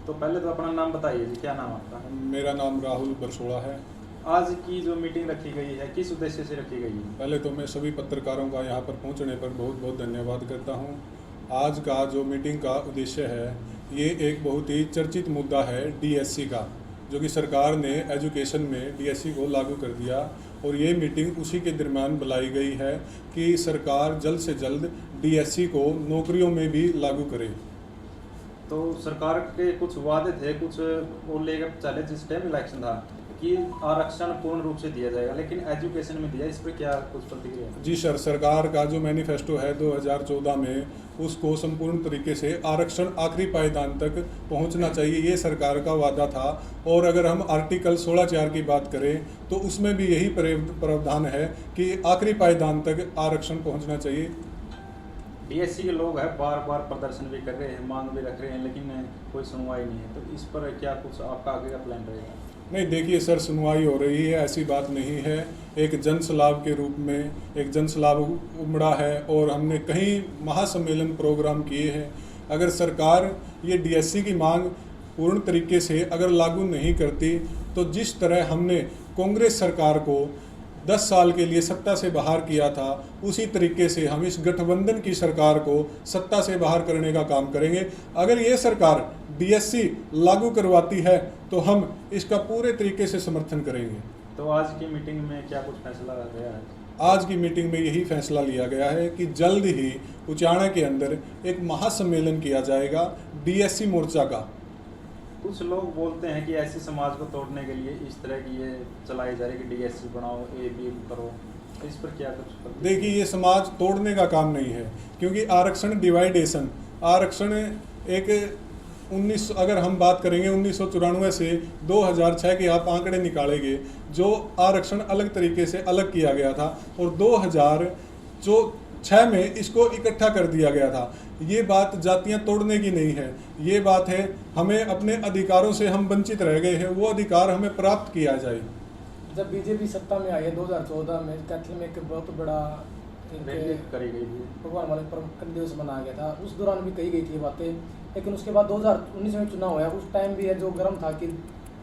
तो पहले तो अपना नाम बताइए जी, क्या नाम आपका? मेरा नाम राहुल बरसोड़ा है। आज की जो मीटिंग रखी गई है किस उद्देश्य से रखी गई है? पहले तो मैं सभी पत्रकारों का यहाँ पर पहुँचने पर बहुत बहुत धन्यवाद करता हूँ। आज का जो मीटिंग का उद्देश्य है, ये एक बहुत ही चर्चित मुद्दा है डीएससी का, जो कि सरकार ने एजुकेशन में डीएससी को लागू कर दिया। और ये मीटिंग उसी के दरमियान बुलाई गई है कि सरकार जल्द से जल्द डीएससी को नौकरियों में भी लागू करे। तो सरकार के कुछ वादे थे, कुछ वो लेकर चले जिस टाइम इलेक्शन था कि आरक्षण पूर्ण रूप से दिया जाएगा, लेकिन एजुकेशन में दिया, इस पर क्या कुछ प्रतिक्रिया? जी सर, सरकार का जो मैनिफेस्टो है 2014 में, उसको संपूर्ण तरीके से आरक्षण आखिरी पायदान तक पहुंचना चाहिए, ये सरकार का वादा था। और अगर हम आर्टिकल 16(4) की बात करें तो उसमें भी यही प्रावधान है कि आखिरी पायदान तक आरक्षण पहुंचना चाहिए। डीएससी के लोग हैं, बार बार प्रदर्शन भी कर रहे हैं, मांग भी रख रहे हैं, लेकिन कोई सुनवाई नहीं है। तो इस पर क्या कुछ आपका आगे का प्लान रहेगा? नहीं, देखिए सर, सुनवाई हो रही है, ऐसी बात नहीं है। एक जनसलाब के रूप में एक जनसलाब उमड़ा है और हमने कई महासम्मेलन प्रोग्राम किए हैं। अगर सरकार ये डीएससी की मांग पूर्ण तरीके से अगर लागू नहीं करती, तो जिस तरह हमने कांग्रेस सरकार को 10 साल के लिए सत्ता से बाहर किया था, उसी तरीके से हम इस गठबंधन की सरकार को सत्ता से बाहर करने का काम करेंगे। अगर ये सरकार डीएससी लागू करवाती है तो हम इसका पूरे तरीके से समर्थन करेंगे। तो आज की मीटिंग में क्या कुछ फैसला गया है? आज की मीटिंग में यही फैसला लिया गया है कि जल्द ही उचाना के अंदर एक महासम्मेलन किया जाएगा डीएससी मोर्चा का। कुछ लोग बोलते हैं कि ऐसी समाज को तोड़ने के लिए इस तरह की ये चलाई जा रही है कि डीएससी बनाओ, ए बी करो, इस पर क्या कुछ? देखिए, ये समाज तोड़ने का काम नहीं है, क्योंकि आरक्षण डिवाइडेशन, आरक्षण एक 19, अगर हम बात करेंगे 1994 से 2006 के आप आंकड़े निकालेंगे, जो आरक्षण अलग तरीके से अलग किया गया था और 2006 में इसको इकट्ठा कर दिया गया था। ये बात जातियां तोड़ने की नहीं है, ये बात है हमें अपने अधिकारों से हम वंचित रह गए हैं, वो अधिकार हमें प्राप्त किया जाए। जब बीजेपी सत्ता में आई है 2014 में, कैथल में एक बहुत बड़ा करी गई थी, भगवान वाले पर दिवस मनाया गया था, उस दौरान भी कही गई थी बातें। लेकिन उसके बाद 2019 में चुनाव हुआ, उस टाइम भी है जो गर्म था कि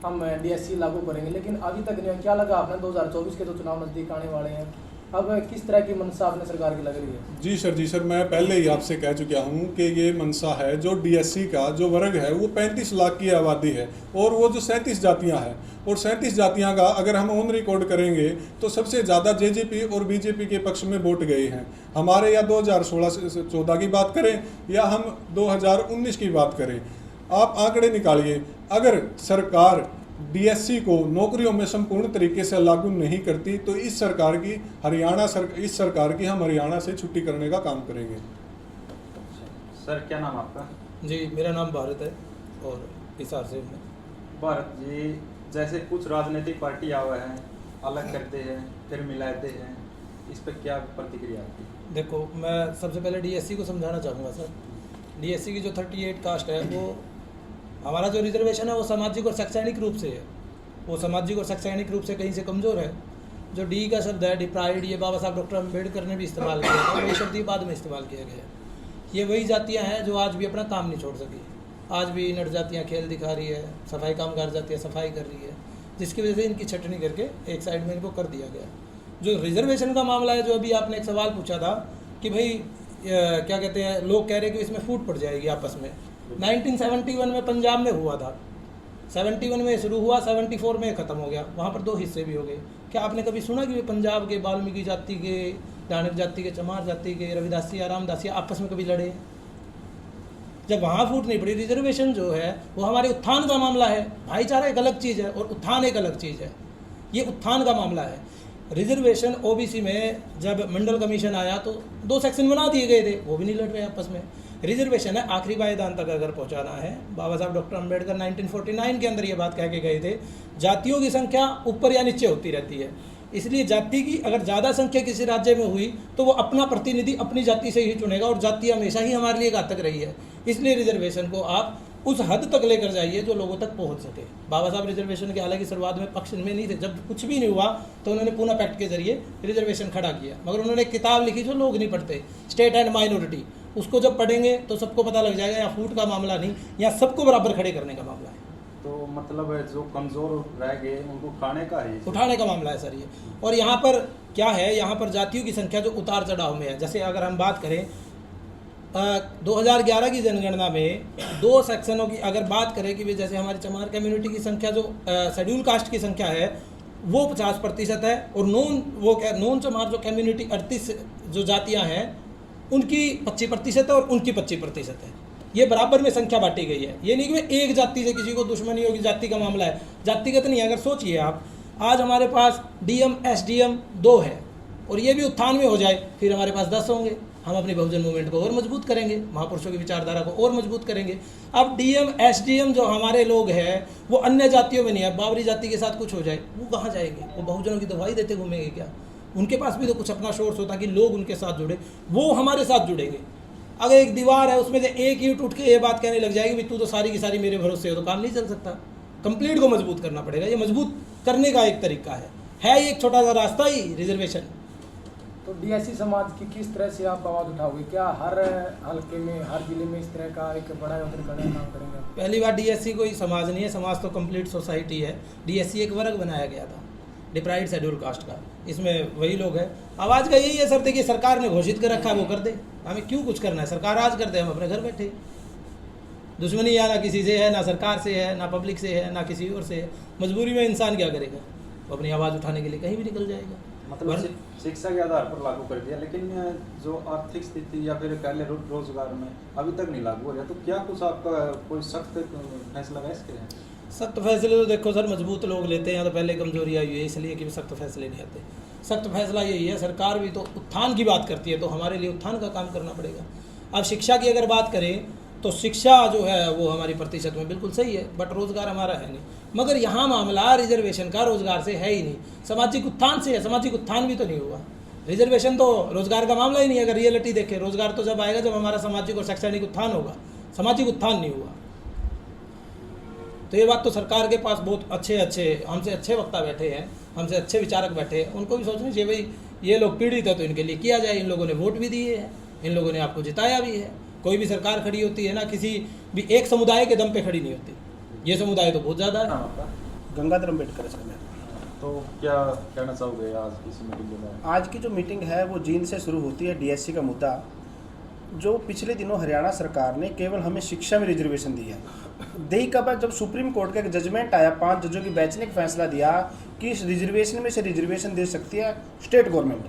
हम डीएससी लागू करेंगे, लेकिन अभी तक नहीं। क्या लगा आपने? 2024 के तो चुनाव नज़दीक आने वाले हैं, अब किस तरह की मंशा आपने सरकार की लग रही है? जी सर, मैं पहले ही आपसे कह चुका हूँ कि ये मंशा है, जो डीएससी का जो वर्ग है वो 35 लाख की आबादी है, और वो जो 37 जातियाँ हैं, और 37 जातियाँ का अगर हम ऑन रिकॉर्ड करेंगे तो सबसे ज़्यादा जेजेपी और बीजेपी के पक्ष में वोट गए हैं हमारे। या 2016-14 की बात करें या हम 2019 की बात करें, आप आंकड़े निकालिए। अगर सरकार डीएससी को नौकरियों में संपूर्ण तरीके से लागू नहीं करती तो इस सरकार की हम हरियाणा से छुट्टी करने का काम करेंगे। सर क्या नाम आपका? जी, मेरा नाम भारत है और हिसार से हूँ। भारत जी, जैसे कुछ राजनीतिक पार्टी आवे हैं, अलग करते हैं फिर मिलाते हैं, इस पर क्या प्रतिक्रिया आपकी? देखो, मैं सबसे पहले डीएससी को समझाना चाहूँगा सर। डीएससी की जो 38 कास्ट है, वो हमारा जो रिजर्वेशन है वो सामाजिक और शैक्षणिक रूप से है, वो सामाजिक और शैक्षणिक रूप से कहीं से कमज़ोर है। जो डी का शब्द है, डिप्राइव्ड, ये बाबा साहब डॉक्टर अम्बेडकर ने भी इस्तेमाल किया था, वही शब्द बाद में इस्तेमाल किया गया। ये वही जातियाँ हैं जो आज भी अपना काम नहीं छोड़ सकी, आज भी नट जातियाँ खेल दिखा रही है, सफाई कामगार जातियाँ सफाई कर रही है, जिसकी वजह से इनकी छटनी करके एक साइड में इनको कर दिया गया। जो रिजर्वेशन का मामला है, जो अभी आपने एक सवाल पूछा था कि भाई क्या कहते हैं, लोग कह रहे हैं कि इसमें फूट पड़ जाएगी आपस में। 1971 में पंजाब में हुआ था, 71 में शुरू हुआ, 74 में ख़त्म हो गया, वहाँ पर 2 हिस्से भी हो गए। क्या आपने कभी सुना कि पंजाब के वाल्मीकि जाति के, दानक जाति के, चमार जाति के, रविदासिया, रामदासिया आपस में कभी लड़े? जब वहाँ फूट नहीं पड़ी। रिजर्वेशन जो है वो हमारे उत्थान का मामला है, भाईचारा एक अलग चीज़ है और उत्थान एक अलग चीज़ है, ये उत्थान का मामला है। रिजर्वेशन ओबीसी में जब मंडल कमीशन आया तो 2 सेक्शन बना दिए गए थे, वो भी नहीं लड़ रहे आपस में। रिजर्वेशन है आखिरी पायदान तक अगर पहुंचाना है। बाबा साहब डॉक्टर अम्बेडकर 1949 के अंदर ये बात कह के गए थे, जातियों की संख्या ऊपर या नीचे होती रहती है, इसलिए जाति की अगर ज़्यादा संख्या किसी राज्य में हुई तो वो अपना प्रतिनिधि अपनी जाति से ही चुनेगा, और जाति हमेशा ही हमारे लिए घातक रही है। इसलिए रिजर्वेशन को आप उस हद तक लेकर जाइए जो लोगों तक पहुंच सके। बाबा साहब रिजर्वेशन के हालांकि शुरुआत में पक्ष में नहीं थे, जब कुछ भी नहीं हुआ तो उन्होंने पूना पैक्ट के जरिए रिजर्वेशन खड़ा किया, मगर उन्होंने एक किताब लिखी जो लोग नहीं पढ़ते, स्टेट एंड माइनॉरिटी, उसको जब पढ़ेंगे तो सबको पता लग जाएगा यहाँ फूट का मामला नहीं, यहाँ सबको बराबर खड़े करने का मामला है। तो मतलब जो कमज़ोर रह गए उनको उठाने का है, उठाने का मामला है सर ये। और यहाँ पर क्या है, यहाँ पर जातियों की संख्या जो उतार चढ़ाव में है, जैसे अगर हम बात करें 2011 की जनगणना में 2 सेक्शनों की अगर बात करें कि जैसे हमारी चमार कम्युनिटी की संख्या जो शेड्यूल कास्ट की संख्या है वो 50% है, और नॉन चमार जो कम्युनिटी 38 जो जातियाँ हैं उनकी 25% है और उनकी 25% है। ये बराबर में संख्या बांटी गई है। ये नहीं कि एक जाति से किसी को दुश्मनी होगी, जाति का मामला है, जातिगत नहीं है। अगर सोचिए आप, आज हमारे पास डीएम एसडीएम 2 है और ये भी उत्थान में हो जाए, फिर हमारे पास 10 होंगे। हम अपनी बहुजन मूवमेंट को और मजबूत करेंगे, महापुरुषों की विचारधारा को और मजबूत करेंगे। अब डीएम एसडीएम जो हमारे लोग हैं वो अन्य जातियों में नहीं है, बावरी जाति के साथ कुछ हो जाए वो कहाँ जाएंगे? वो बहुजनों की दवाई देते घूमेंगे क्या? उनके पास भी तो कुछ अपना सोर्स होता कि लोग उनके साथ जुड़े, वो हमारे साथ जुड़ेंगे। अगर एक दीवार है उसमें से एक ईंट उठ के ये बात कहने लग जाएगी तू तो सारी की सारी मेरे भरोसे हो, तो काम नहीं चल सकता। कंप्लीट को मजबूत करना पड़ेगा। ये मजबूत करने का एक तरीका है ये एक छोटा सा रास्ता ही रिजर्वेशन। तो डीएससी समाज की किस तरह से आप आवाज़ उठाओगे? क्या हर हल्के में, हर जिले में इस तरह का एक बड़ा काम करेंगे? पहली बार डीएससी कोई समाज नहीं है, समाज तो कंप्लीट सोसाइटी है। डीएससी एक वर्ग बनाया गया था डिप्राइव्ड शेड्यूल कास्ट का, इसमें वही लोग हैं। आवाज़ का यही है सर, देखिए सरकार ने घोषित कर रखा है वो कर दे, हमें क्यों कुछ करना है? सरकार आज कर दे, हम अपने घर बैठे। दुश्मनी या ना किसी से है, ना सरकार से है, ना पब्लिक से है, ना किसी और से है। मजबूरी में इंसान क्या करेगा? वो अपनी आवाज़ उठाने के लिए कहीं भी निकल जाएगा। मतलब शिक्षा के आधार पर लागू कर दिया, लेकिन जो आर्थिक स्थिति या फिर कह ले रोजगार में अभी तक नहीं लागू हो रहा, तो क्या कुछ आपका कोई सख्त फैसला है इसके? सख्त फैसले तो देखो सर मजबूत लोग लेते हैं, तो पहले कमजोरी आई हुई है इसलिए कि सख्त फैसले नहीं आते। सख्त फैसला यही है, सरकार भी तो उत्थान की बात करती है, तो हमारे लिए उत्थान का काम करना पड़ेगा। अब शिक्षा की अगर बात करें तो शिक्षा जो है वो हमारी प्रतिशत में बिल्कुल सही है, बट रोज़गार हमारा है नहीं। मगर यहाँ मामला रिजर्वेशन का रोज़गार से है ही नहीं, सामाजिक उत्थान से है। सामाजिक उत्थान भी तो नहीं हुआ, रिजर्वेशन तो रोज़गार का मामला ही नहीं है। अगर रियलिटी देखें, रोज़गार तो जब आएगा जब हमारा सामाजिक और शैक्षणिक उत्थान होगा, सामाजिक उत्थान नहीं हुआ। तो ये बात तो सरकार के पास बहुत अच्छे हमसे अच्छे वक्ता बैठे हैं, हमसे अच्छे विचारक बैठे हैं, उनको भी सोचना चाहिए भाई ये लोग पीड़ित है तो इनके लिए किया जाए। इन लोगों ने वोट भी दिए हैं, इन लोगों ने आपको जिताया भी है। कोई भी सरकार खड़ी होती है ना, किसी भी एक समुदाय के दम पे खड़ी नहीं होती। ये समुदाय तो बहुत ज़्यादा है। गंगाधर अम्बेडकर सर। तो क्या कहना चाहोगे आज इस मीटिंग में? आज की जो मीटिंग है वो जींद से शुरू होती है। डीएससी का मुद्दा जो पिछले दिनों हरियाणा सरकार ने केवल हमें शिक्षा में रिजर्वेशन दी है, देही का बाद जब सुप्रीम कोर्ट का एक जजमेंट आया, 5 जजों की बेंच ने एक फैसला दिया कि इस रिजर्वेशन में से रिजर्वेशन दे सकती है स्टेट गवर्नमेंट,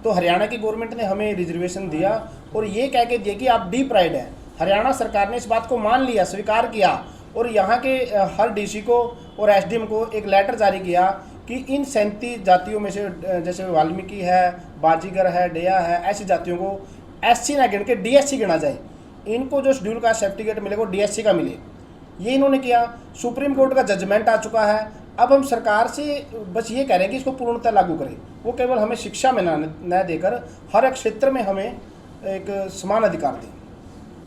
तो हरियाणा की गवर्नमेंट ने हमें रिजर्वेशन दिया और ये कह के दिया कि आप डिप्राइव्ड हैं। हरियाणा सरकार ने इस बात को मान लिया, स्वीकार किया और यहाँ के हर डीसी को और एसडीएम को एक लेटर जारी किया कि इन 37 जातियों में से, जैसे वाल्मीकि है, बाजीगर है, डेया है, ऐसी जातियों को एससी ना गिन के डीएससी गिना जाए। इनको जो शेड्यूल कास्ट सर्टिफिकेट मिलेगा वो डीएससी का मिले, ये इन्होंने किया। सुप्रीम कोर्ट का जजमेंट आ चुका है। अब हम सरकार से बस ये कह रहे हैं कि इसको पूर्णतः लागू करें। वो केवल हमें शिक्षा में न देकर हर एक क्षेत्र में हमें एक समान अधिकार दें।